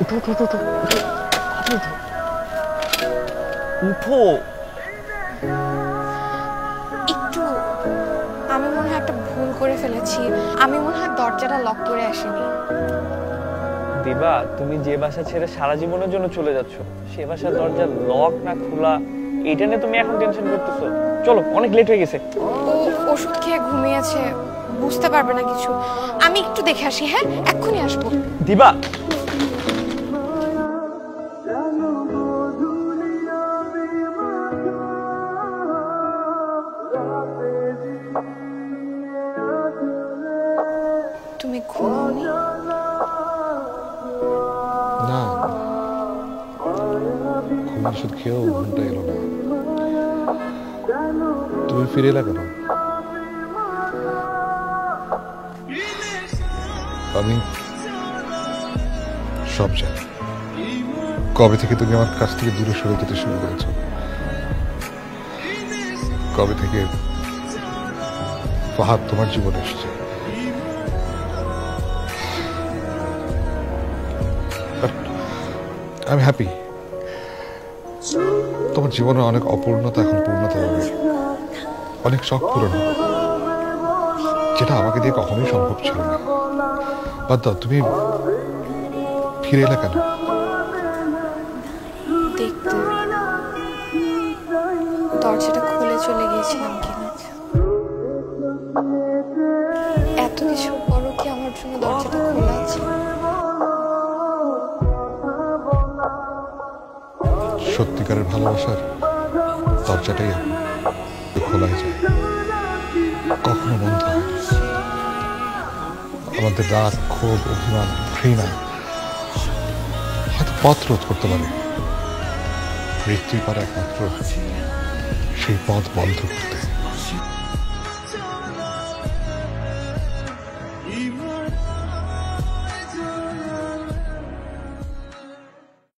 উঠো উঠো উঠো উঠো উঠো। একটু আমি মনে হয় একটা ভুল করে ফেলেছি। আমি মনে হয় দরজাটা লক করে আসিনি। দিবা, তুমি যে বাসা ছেড়ে সারা জীবনের জন্য চলে যাচ্ছ, সে বাসার দরজা লক না খোলা এটা নিয়ে তুমি এখন টেনশন করতেছো? চলো, অনেক লেট হয়ে গেছে। ও ওষুধ খেয়ে ঘুমিয়েছে, বুঝতে পারবে না কিছু। আমি একটু দেখে আসি। হ্যাঁ, এক্ষুনি আসবো। দিবা, তুমি ঘুমোনি? না, ঘুমের ওষুধ খেয়েও ঘুমটা এলো না। তুমি ফিরে এলে কেন? আমি সব জানি। কবে থেকে তুমি আমার কাছ থেকে দূরে সরে যেতে শুরু করেছো, কবে থেকে ফাহাদ তোমার জীবনে এসেছে। আমি হ্যাপি। তোমার জীবনে অনেক অপূর্ণতা এখন পূর্ণতা হবে, অনেক শখ পূরণ হবে, যেটা আমাকে দিয়ে কখনোই সম্ভব ছিল না। বাদ দাও, তুমি ফিরে এলে কেন? দেখতে দরজাটা খুলে চলে গিয়েছিলাম কিনা। এত কিছু পরও কি আমার জন্য দরজাটা খোলা আছে? সত্যিকারের ভালোবাসার দরজাটাই খোলাই যায়, কখনো বন্ধ হয় না। আমাদের রাগ, ক্ষোভ, অভিমান, ঘৃণা হয়তো পথ রোধ করতে পারে, মৃত্যুই পারে একমাত্র সেই পথ বন্ধ করতে।